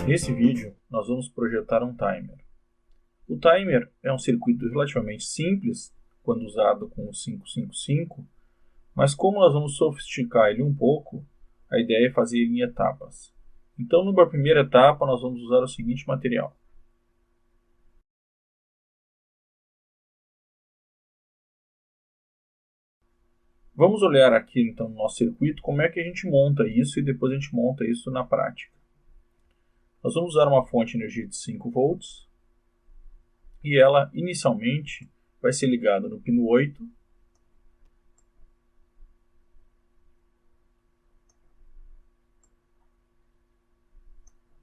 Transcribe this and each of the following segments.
Nesse vídeo, nós vamos projetar um timer. O timer é um circuito relativamente simples quando usado com o 555, mas como nós vamos sofisticar ele um pouco, a ideia é fazer ele em etapas. Então, numa primeira etapa, nós vamos usar o seguinte material. Vamos olhar aqui então no nosso circuito como é que a gente monta isso e depois a gente monta isso na prática. Nós vamos usar uma fonte de energia de 5 volts e ela inicialmente vai ser ligada no pino 8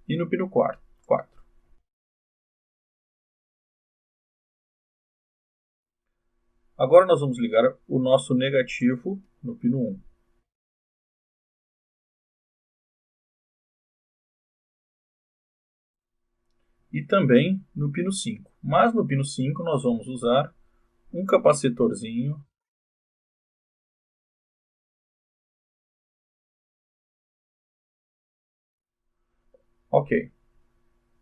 e no pino 4. Agora nós vamos ligar o nosso negativo no pino 1. E também no pino 5. Mas no pino 5 nós vamos usar um capacitorzinho . Ok.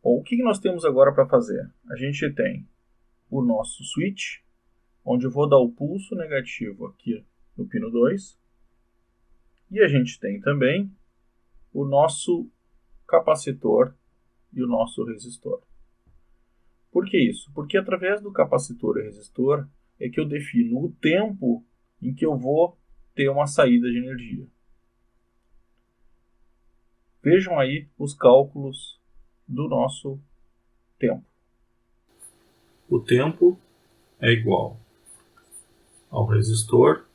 Bom, o que nós temos agora para fazer? A gente tem o nosso switch, onde eu vou dar o pulso negativo aqui no pino 2. E a gente tem também o nosso capacitor e o nosso resistor. Por que isso? Porque através do capacitor e resistor é que eu defino o tempo em que eu vou ter uma saída de energia. Vejam aí os cálculos do nosso tempo. O tempo é igual ao resistor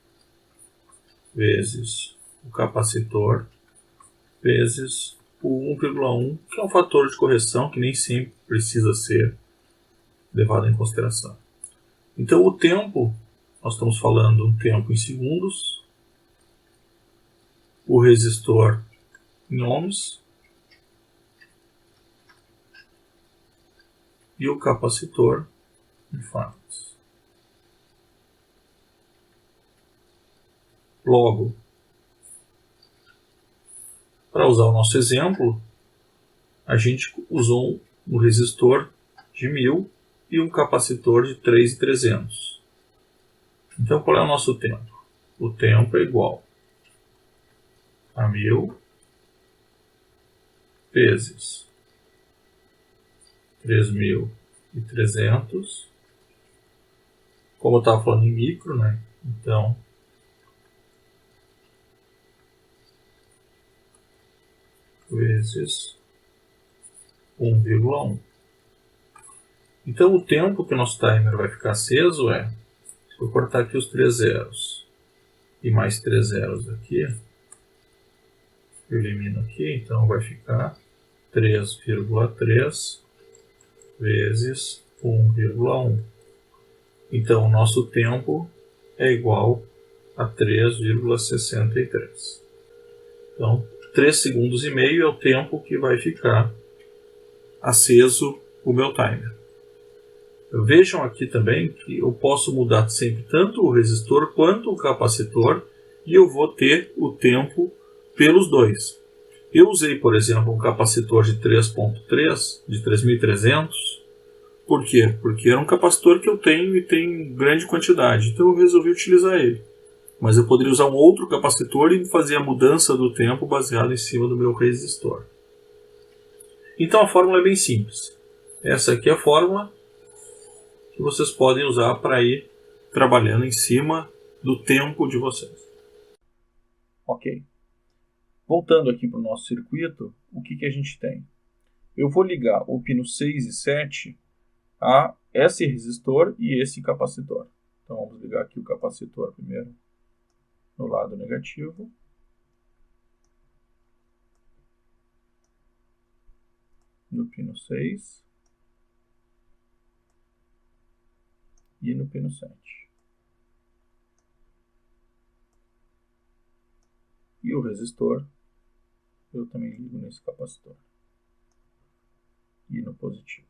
vezes o capacitor vezes o 1,1, que é um fator de correção que nem sempre precisa ser levado em consideração. Então o tempo, nós estamos falando um tempo em segundos, o resistor em ohms e o capacitor em farads. Logo, para usar o nosso exemplo, a gente usou um resistor de 1000 e um capacitor de 3.300. Então, qual é o nosso tempo? O tempo é igual a 1000 vezes 3.300. Como eu estava falando em micro, né? Então, vezes 1,1. Então, o tempo que o nosso timer vai ficar aceso é, se eu cortar aqui os 3 zeros e mais 3 zeros aqui, eu elimino aqui, então vai ficar 3,3 vezes 1,1. Então, o nosso tempo é igual a 3,63. Então, 3 segundos e meio é o tempo que vai ficar aceso o meu timer. Vejam aqui também que eu posso mudar sempre tanto o resistor quanto o capacitor e eu vou ter o tempo pelos dois. Eu usei, por exemplo, um capacitor de 3.3, de 3.300. Por quê? Porque era um capacitor que eu tenho e tem grande quantidade, então eu resolvi utilizar ele. Mas eu poderia usar um outro capacitor e fazer a mudança do tempo baseado em cima do meu resistor. Então a fórmula é bem simples. Essa aqui é a fórmula que vocês podem usar para ir trabalhando em cima do tempo de vocês. Ok. Voltando aqui para o nosso circuito, o que a gente tem? Eu vou ligar o pino 6 e 7 a esse resistor e esse capacitor. Então vamos ligar aqui o capacitor primeiro no lado negativo. No pino 6 e no pino 7. E o resistor eu também ligo nesse capacitor. E no positivo.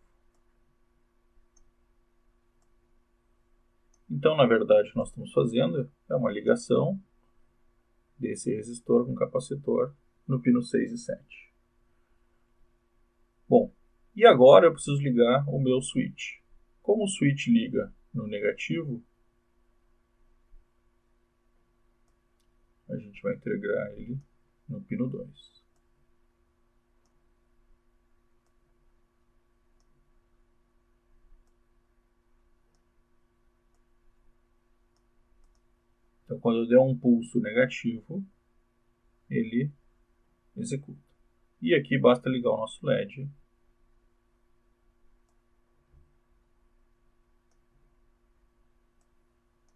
Então, na verdade, o que nós estamos fazendo é uma ligação desse resistor com capacitor no pino 6 e 7. Bom, e agora eu preciso ligar o meu switch. Como o switch liga no negativo, a gente vai integrar ele no pino 2. Então, quando eu der um pulso negativo, ele executa. E aqui basta ligar o nosso LED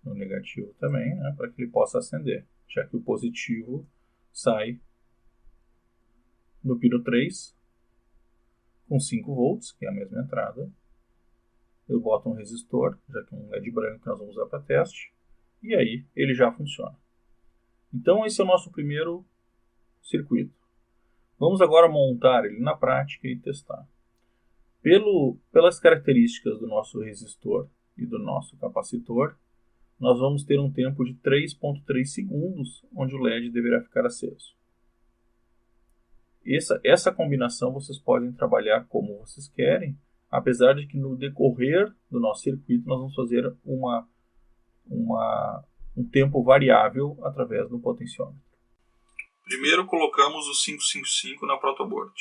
no negativo também, né, para que ele possa acender, já que o positivo sai no pino 3 com 5 volts, que é a mesma entrada. Eu boto um resistor, já que é um LED branco que nós vamos usar para teste, e aí ele já funciona. Então esse é o nosso primeiro circuito. Vamos agora montar ele na prática e testar. Pelas características do nosso resistor e do nosso capacitor, nós vamos ter um tempo de 3,3 segundos, onde o LED deverá ficar aceso. Essa combinação vocês podem trabalhar como vocês querem, apesar de que no decorrer do nosso circuito nós vamos fazer um tempo variável através do potenciômetro. Primeiro colocamos o 555 na protoboard.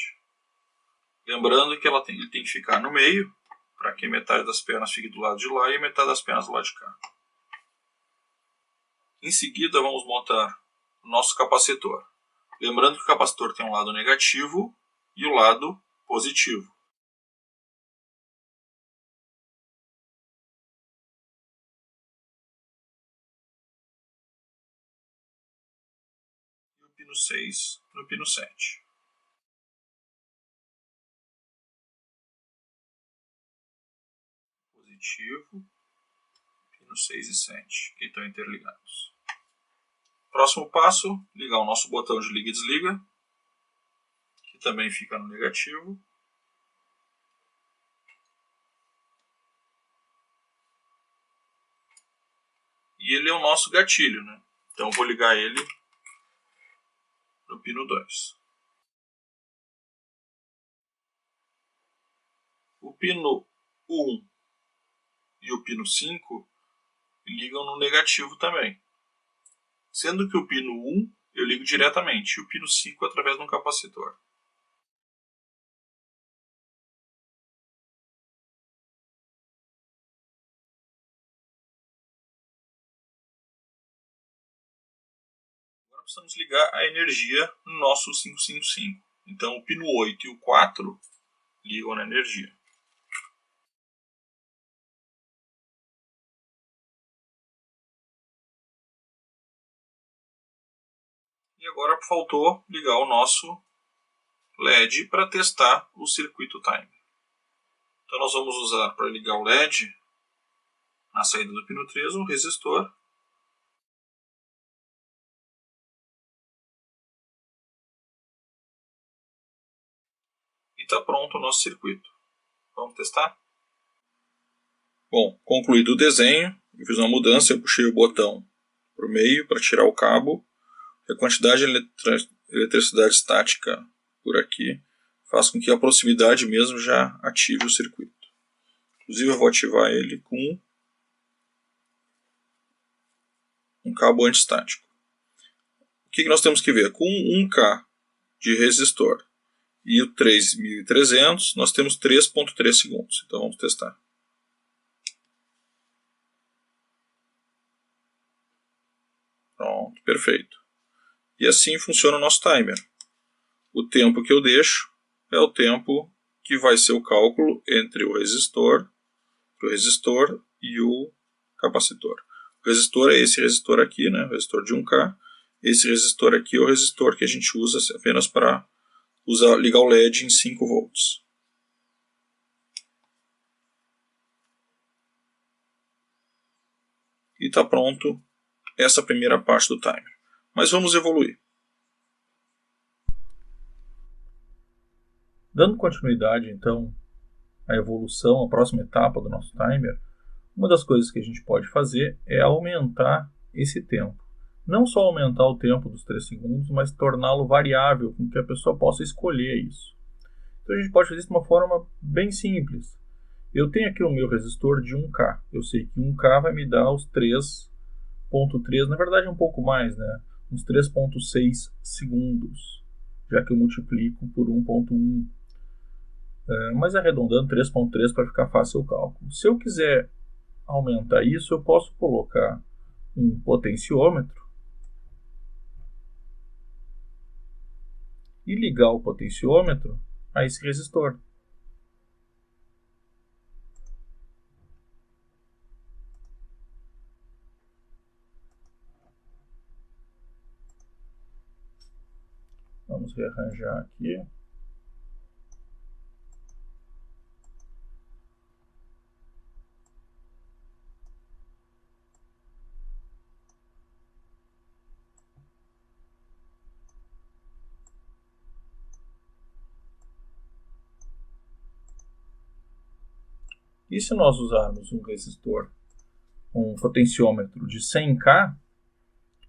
Lembrando que ele tem que ficar no meio, para que metade das pernas fique do lado de lá e metade das pernas do lado de cá. Em seguida vamos montar o nosso capacitor. Lembrando que o capacitor tem um lado negativo e o lado positivo. E o pino 6 no pino 7. Positivo, pino 6 e 7, que estão interligados. Próximo passo, ligar o nosso botão de liga e desliga, que também fica no negativo. E ele é o nosso gatilho, né? Então eu vou ligar ele no pino 2. O pino 1 e o pino 5 ligam no negativo também. Sendo que o pino 1 eu ligo diretamente e o pino 5 através de um capacitor. Agora precisamos ligar a energia no nosso 555. Então o pino 8 e o 4 ligam na energia. E agora faltou ligar o nosso LED para testar o circuito timer. Então nós vamos usar para ligar o LED na saída do pino 3 um resistor. E está pronto o nosso circuito. Vamos testar? Bom, concluído o desenho, eu fiz uma mudança, eu puxei o botão para o meio para tirar o cabo. A quantidade de eletricidade estática por aqui faz com que a proximidade mesmo já ative o circuito. Inclusive eu vou ativar ele com um cabo antistático. O que nós temos que ver? Com 1K de resistor e o 3300 nós temos 3,3 segundos. Então vamos testar. Pronto, perfeito. E assim funciona o nosso timer. O tempo que eu deixo é o tempo que vai ser o cálculo entre o resistor e o capacitor. O resistor é esse resistor aqui, né? O resistor de 1K. Esse resistor aqui é o resistor que a gente usa apenas para ligar o LED em 5 volts. E está pronto essa primeira parte do timer. Mas vamos evoluir. Dando continuidade, então, à evolução, à próxima etapa do nosso timer, uma das coisas que a gente pode fazer é aumentar esse tempo. Não só aumentar o tempo dos 3 segundos, mas torná-lo variável, com que a pessoa possa escolher isso. Então a gente pode fazer isso de uma forma bem simples. Eu tenho aqui o meu resistor de 1K. Eu sei que 1K vai me dar os 3.3, na verdade é um pouco mais, né? Uns 3.6 segundos, já que eu multiplico por 1.1. Mas arredondando 3.3 para ficar fácil o cálculo. Se eu quiser aumentar isso, eu posso colocar um potenciômetro e ligar o potenciômetro a esse resistor. Vamos rearranjar aqui. E se nós usarmos um resistor, um potenciômetro de 100K,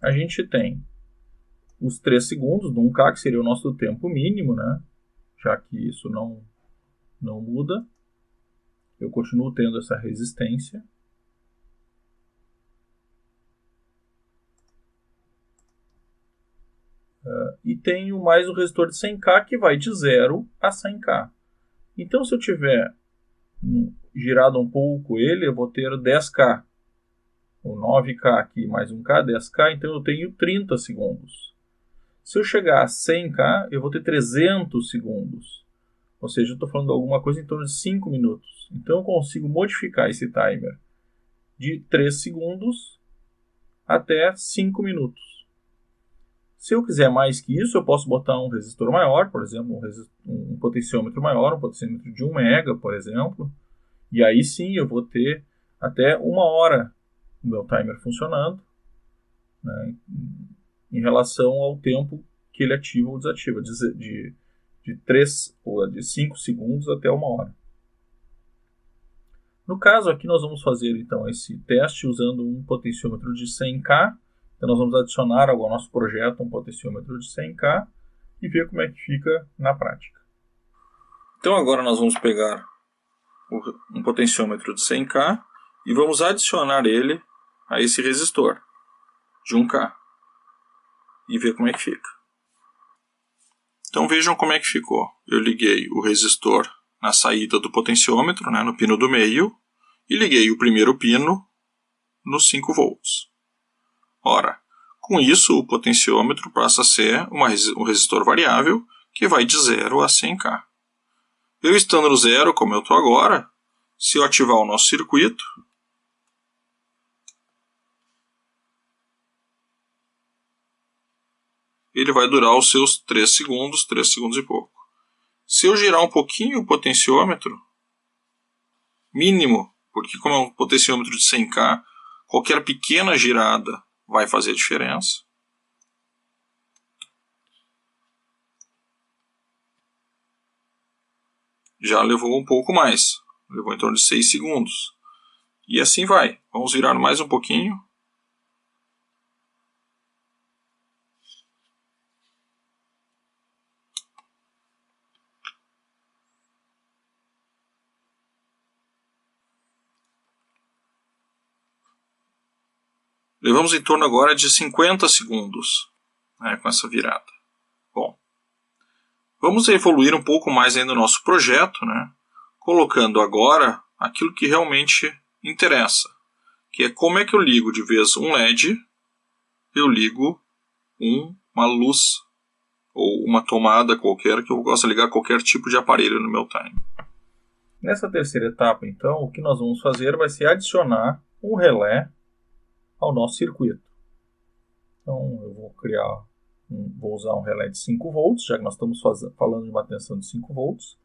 a gente tem os 3 segundos do 1K, que seria o nosso tempo mínimo, né? Já que isso não muda. Eu continuo tendo essa resistência. E tenho mais o resistor de 100K, que vai de 0 a 100K. Então, se eu tiver girado um pouco ele, eu vou ter 10K. O 9K aqui mais 1K, 10K, então eu tenho 30 segundos. Se eu chegar a 100K, eu vou ter 300 segundos. Ou seja, eu estou falando de alguma coisa em torno de 5 minutos. Então eu consigo modificar esse timer de 3 segundos até 5 minutos. Se eu quiser mais que isso, eu posso botar um resistor maior, por exemplo, um potenciômetro maior, um potenciômetro de 1 mega, por exemplo. E aí sim eu vou ter até 1 hora o meu timer funcionando, né, em relação ao tempo que ele ativa ou desativa, de 3 ou de 5 segundos até 1 hora. No caso aqui nós vamos fazer então esse teste usando um potenciômetro de 100K. Então nós vamos adicionar ao nosso projeto um potenciômetro de 100K e ver como é que fica na prática. Então agora nós vamos pegar um potenciômetro de 100K e vamos adicionar ele a esse resistor de 1K e ver como é que fica. Então vejam como é que ficou. Eu liguei o resistor na saída do potenciômetro, né, no pino do meio, e liguei o primeiro pino nos 5 volts. Ora, com isso o potenciômetro passa a ser um resistor variável que vai de 0 a 100K. Eu estando no 0, como eu estou agora, se eu ativar o nosso circuito, ele vai durar os seus 3 segundos e pouco. Se eu girar um pouquinho o potenciômetro, mínimo, porque como é um potenciômetro de 100K, qualquer pequena girada vai fazer diferença. Já levou um pouco mais, levou em torno de 6 segundos. E assim vai. Vamos virar mais um pouquinho. Levamos em torno agora de 50 segundos, né, com essa virada. Bom, vamos evoluir um pouco mais ainda no nosso projeto, né, colocando agora aquilo que realmente interessa, que é como é que eu ligo de vez um LED, eu ligo uma luz ou uma tomada qualquer que eu possa ligar qualquer tipo de aparelho no meu timer. Nessa terceira etapa, então, o que nós vamos fazer vai ser adicionar um relé ao nosso circuito. Então eu vou usar um relé de 5 volts, já que nós estamos falando de uma tensão de 5 volts.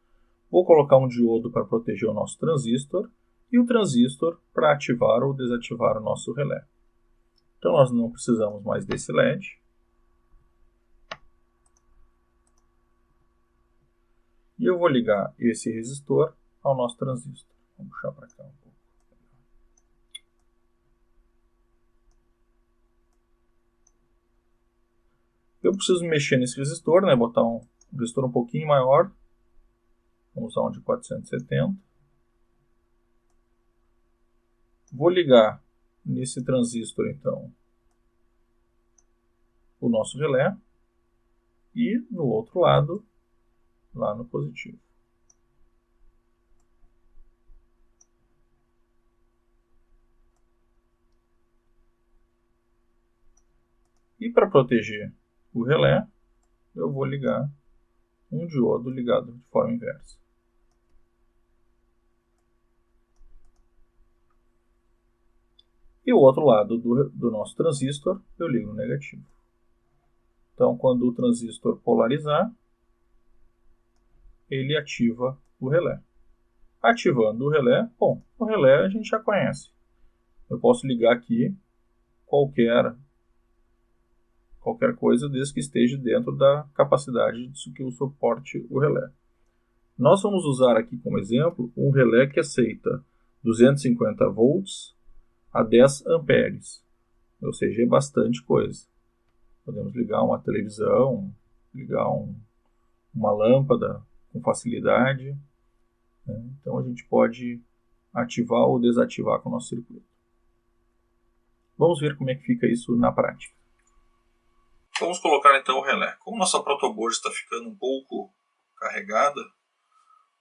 Vou colocar um diodo para proteger o nosso transistor e o transistor para ativar ou desativar o nosso relé. Então nós não precisamos mais desse LED. E eu vou ligar esse resistor ao nosso transistor. Vamos puxar para cá um pouco. Eu preciso mexer nesse resistor, né? Botar um resistor um pouquinho maior. Vamos usar um de 470. Vou ligar nesse transistor, então, o nosso relé. E no outro lado, lá no positivo. E para proteger o relé, eu vou ligar um diodo ligado de forma inversa. E o outro lado do nosso transistor, eu ligo no negativo. Então, quando o transistor polarizar, ele ativa o relé. Ativando o relé, bom, o relé a gente já conhece. Eu posso ligar aqui qualquer coisa desde que esteja dentro da capacidade disso que eu suporte o relé. Nós vamos usar aqui como exemplo um relé que aceita 250 volts a 10 amperes, ou seja, é bastante coisa. Podemos ligar uma televisão, ligar uma lâmpada com facilidade, né? Então a gente pode ativar ou desativar com o nosso circuito. Vamos ver como é que fica isso na prática. Vamos colocar então o relé. Como nossa protoboard está ficando um pouco carregada,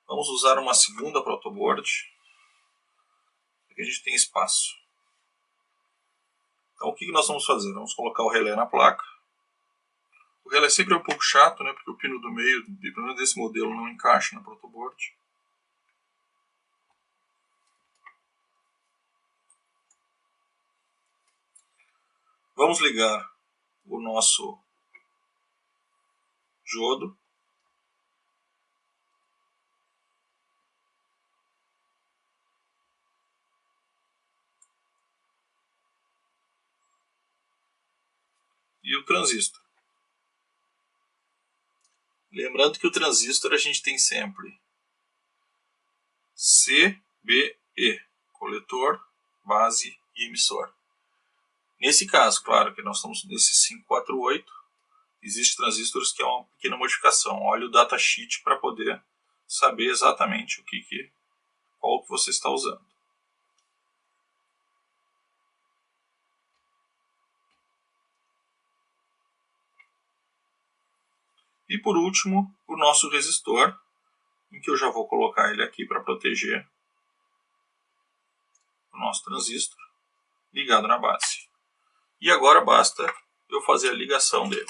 vamos usar uma segunda protoboard. Aqui a gente tem espaço. Então o que nós vamos fazer? Vamos colocar o relé na placa. O relé sempre é um pouco chato, né? Porque o pino do meio, pelo menos desse modelo, não encaixa na protoboard. Vamos ligar o nosso diodo. E o transistor. Lembrando que o transistor a gente tem sempre CBE, coletor, base e emissor. Nesse caso, claro que nós estamos nesse 548, existem transistores que é uma pequena modificação. Olha o datasheet para poder saber exatamente qual que você está usando. E por último, o nosso resistor, em que eu já vou colocar ele aqui para proteger o nosso transistor, ligado na base. E agora basta eu fazer a ligação dele.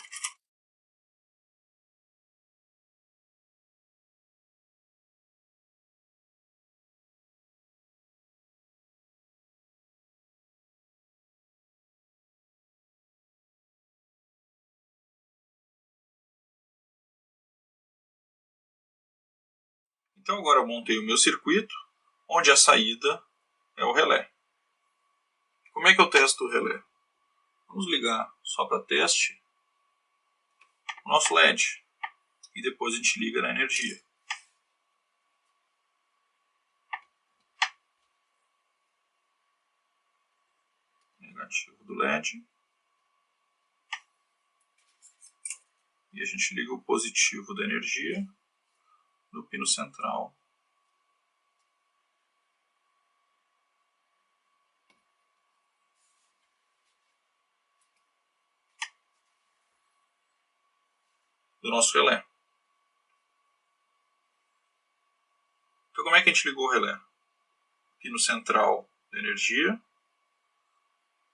Então agora eu montei o meu circuito, onde a saída é o relé. Como é que eu testo o relé? Vamos ligar só para teste o nosso LED. E depois a gente liga na energia. Negativo do LED. E a gente liga o positivo da energia no pino central do nosso relé. Então como é que a gente ligou o relé? Pino central da energia.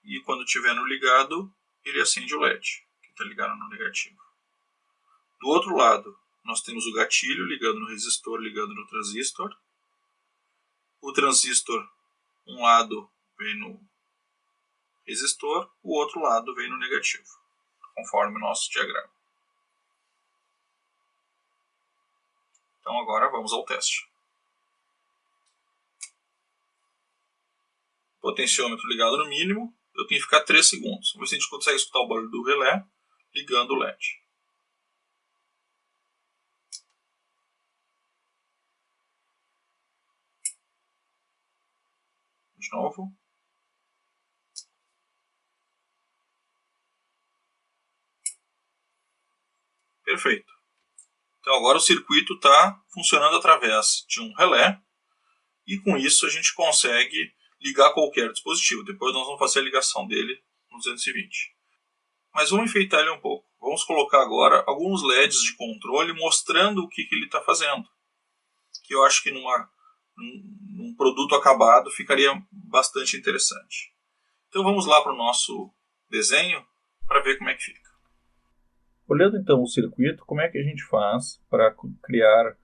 E quando estiver no ligado, ele acende o LED, que está ligado no negativo. Do outro lado, nós temos o gatilho ligando no resistor, ligando no transistor. O transistor, um lado vem no resistor, o outro lado vem no negativo, conforme o nosso diagrama. Então agora vamos ao teste. Potenciômetro ligado no mínimo, eu tenho que ficar 3 segundos. Vamos ver se a gente consegue escutar o barulho do relé ligando o LED. De novo. Perfeito. Então agora o circuito está funcionando através de um relé e com isso a gente consegue ligar qualquer dispositivo. Depois nós vamos fazer a ligação dele no 220. Mas vamos enfeitar ele um pouco. Vamos colocar agora alguns LEDs de controle mostrando o que ele está fazendo. Que eu acho que num produto acabado ficaria bastante interessante. Então vamos lá para o nosso desenho para ver como é que fica. Olhando então o circuito, como é que a gente faz para criar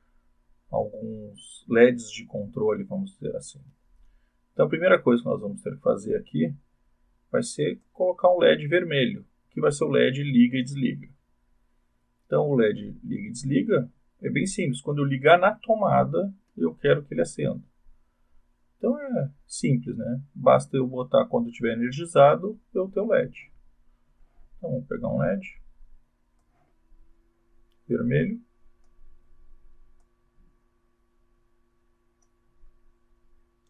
alguns LEDs de controle, vamos dizer assim. Então a primeira coisa que nós vamos ter que fazer aqui vai ser colocar um LED vermelho, que vai ser o LED liga e desliga. Então o LED liga e desliga é bem simples. Quando eu ligar na tomada, eu quero que ele acenda. Então é simples, né? Basta eu botar quando estiver energizado, eu ter o LED. Então vamos pegar um LED vermelho.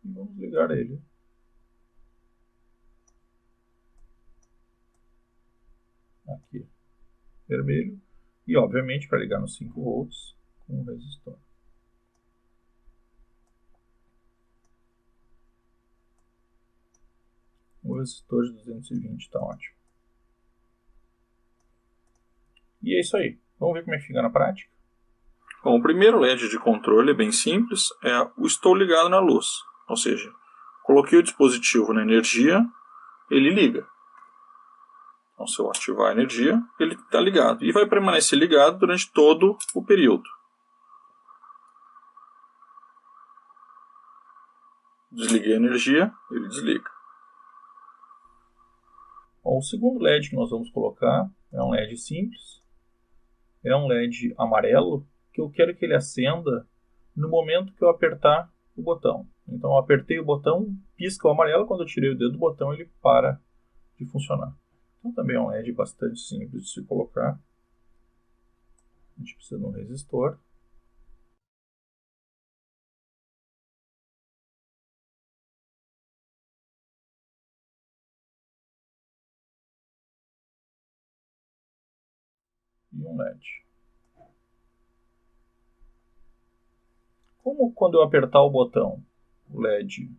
E vamos ligar ele. Aqui, vermelho. E obviamente para ligar nos 5 volts com um resistor. O resistor de 220 está ótimo. E é isso aí. Vamos ver como é que fica na prática? Bom, o primeiro LED de controle é bem simples, é o estou ligado na luz. Ou seja, coloquei o dispositivo na energia, ele liga. Então se eu ativar a energia, ele está ligado. E vai permanecer ligado durante todo o período. Desliguei a energia, ele desliga. Bom, o segundo LED que nós vamos colocar é um LED simples. É um LED amarelo que eu quero que ele acenda no momento que eu apertar o botão. Então eu apertei o botão, pisca o amarelo, quando eu tirei o dedo do botão ele para de funcionar. Então também é um LED bastante simples de se colocar. A gente precisa de um resistor. E um LED. Como quando eu apertar o botão, o LED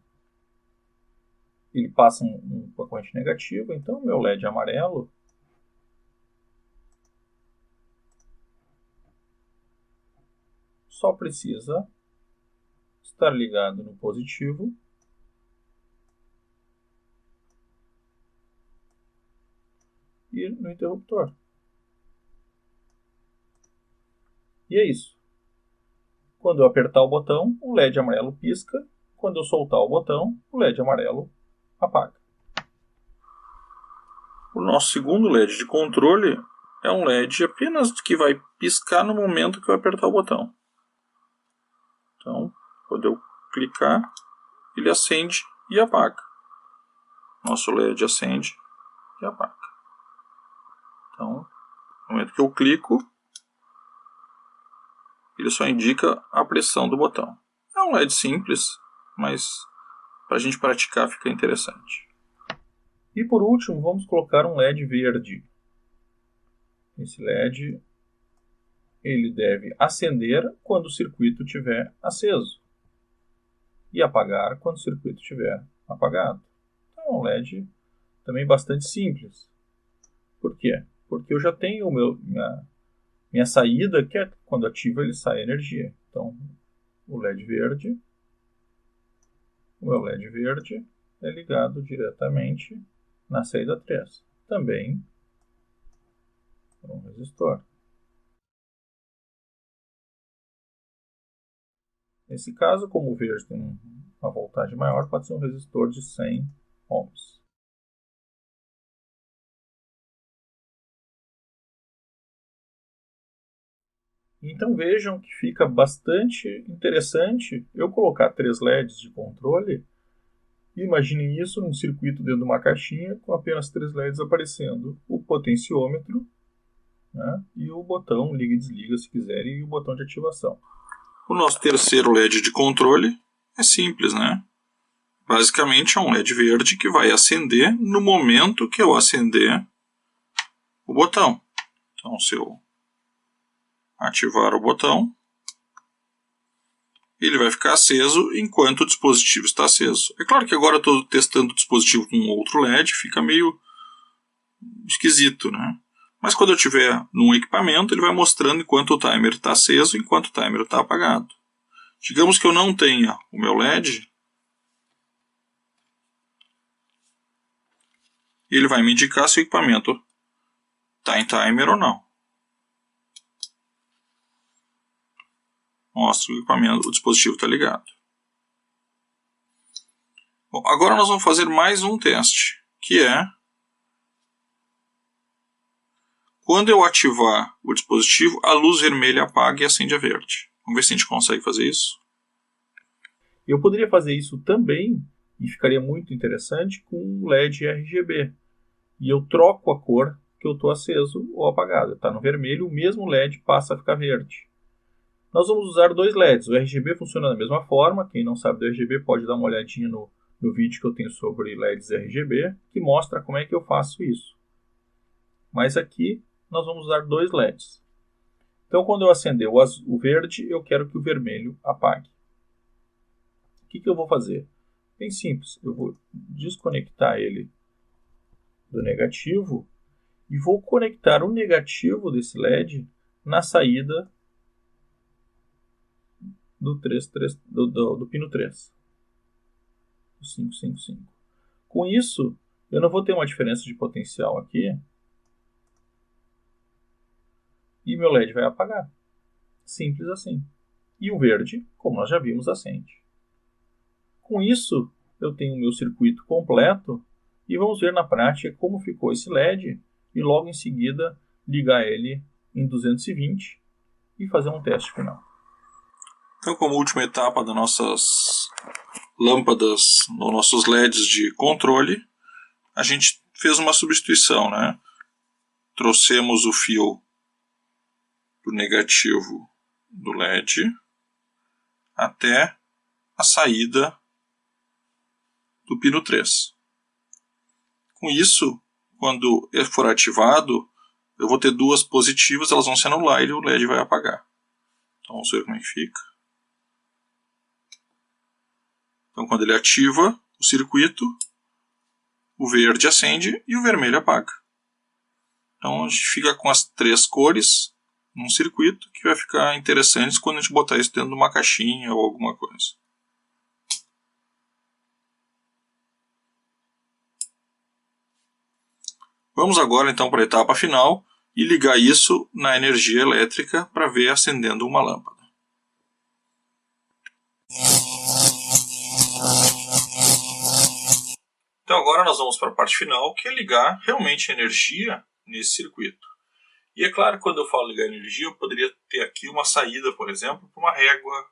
ele passa uma corrente negativa, então o meu LED amarelo só precisa estar ligado no positivo e no interruptor. E é isso. Quando eu apertar o botão, o LED amarelo pisca. Quando eu soltar o botão, o LED amarelo apaga. O nosso segundo LED de controle é um LED apenas que vai piscar no momento que eu apertar o botão. Então, quando eu clicar, ele acende e apaga. Nosso LED acende e apaga. Então, no momento que eu clico, ele só indica a pressão do botão. É um LED simples, mas para a gente praticar fica interessante. E por último, vamos colocar um LED verde. Esse LED ele deve acender quando o circuito estiver aceso e apagar quando o circuito estiver apagado. Então é um LED também bastante simples. Por quê? Porque eu já tenho minha saída, que é quando ativa ele sai energia. Então o LED verde, o meu LED verde é ligado diretamente na saída 3. Também por um resistor. Nesse caso, como o verde tem uma voltagem maior, pode ser um resistor de 100 ohms. Então vejam que fica bastante interessante eu colocar 3 LEDs de controle. Imaginem isso num circuito dentro de uma caixinha com apenas 3 LEDs aparecendo. O potenciômetro, né, e o botão liga e desliga se quiserem e o botão de ativação. O nosso terceiro LED de controle é simples, né? Basicamente é um LED verde que vai acender no momento que eu acender o botão. Então se eu ativar o botão. Ele vai ficar aceso enquanto o dispositivo está aceso. É claro que agora eu estou testando o dispositivo com outro LED, fica meio esquisito, né? Mas quando eu estiver num equipamento, ele vai mostrando enquanto o timer está aceso e enquanto o timer está apagado. Digamos que eu não tenha o meu LED, ele vai me indicar se o equipamento está em timer ou não. Mostra o equipamento, o dispositivo está ligado. Bom, agora nós vamos fazer mais um teste, que é quando eu ativar o dispositivo, a luz vermelha apaga e acende a verde. Vamos ver se a gente consegue fazer isso. Eu poderia fazer isso também, e ficaria muito interessante, com um LED RGB. E eu troco a cor que eu estou aceso ou apagado. Está no vermelho, o mesmo LED passa a ficar verde. Nós vamos usar dois LEDs. O RGB funciona da mesma forma. Quem não sabe do RGB pode dar uma olhadinha no vídeo que eu tenho sobre LEDs RGB, que mostra como é que eu faço isso. Mas aqui nós vamos usar dois LEDs. Então, quando eu acender o verde, eu quero que o vermelho apague. O que eu vou fazer? Bem simples. Eu vou desconectar ele do negativo e vou conectar o negativo desse LED na saída do pino 3, do 555. Com isso, eu não vou ter uma diferença de potencial aqui e meu LED vai apagar. Simples assim. E o verde, como nós já vimos, acende. Com isso, eu tenho o meu circuito completo e vamos ver na prática como ficou esse LED e logo em seguida ligar ele em 220 e fazer um teste final. Então, como última etapa das nossas lâmpadas, nos nossos LEDs de controle, a gente fez uma substituição, né? Trouxemos o fio do negativo do LED até a saída do pino 3. Com isso, quando ele for ativado, eu vou ter duas positivas, elas vão se anular e o LED vai apagar. Então vamos ver como é que fica. Então quando ele ativa o circuito, o verde acende e o vermelho apaga. Então a gente fica com as três cores num circuito que vai ficar interessante quando a gente botar isso dentro de uma caixinha ou alguma coisa. Vamos agora então para a etapa final e ligar isso na energia elétrica para ver acendendo uma lâmpada. Então agora nós vamos para a parte final, que é ligar realmente a energia nesse circuito. E é claro que quando eu falo ligar energia, eu poderia ter aqui uma saída, por exemplo, para uma régua,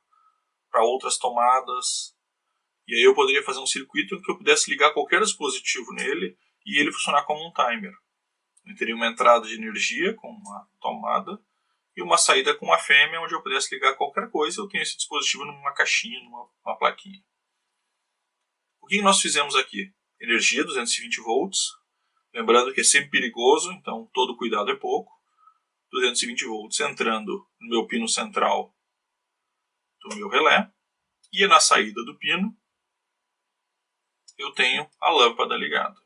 para outras tomadas. E aí eu poderia fazer um circuito em que eu pudesse ligar qualquer dispositivo nele e ele funcionar como um timer. Eu teria uma entrada de energia com uma tomada e uma saída com uma fêmea onde eu pudesse ligar qualquer coisa. Eu tenho esse dispositivo numa caixinha, numa plaquinha. O que nós fizemos aqui? Energia 220 volts. Lembrando que é sempre perigoso, então todo cuidado é pouco. 220 volts entrando no meu pino central do meu relé. E na saída do pino eu tenho a lâmpada ligada.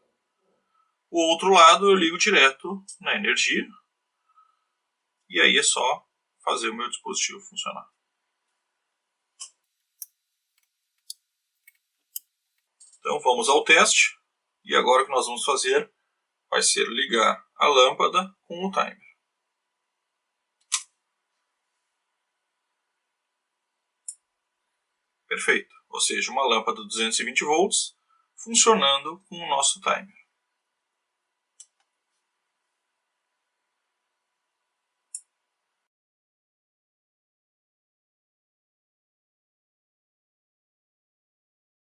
O outro lado eu ligo direto na energia. E aí é só fazer o meu dispositivo funcionar. Então vamos ao teste. E agora o que nós vamos fazer vai ser ligar a lâmpada com o timer. Perfeito. Ou seja, uma lâmpada de 220 volts funcionando com o nosso timer.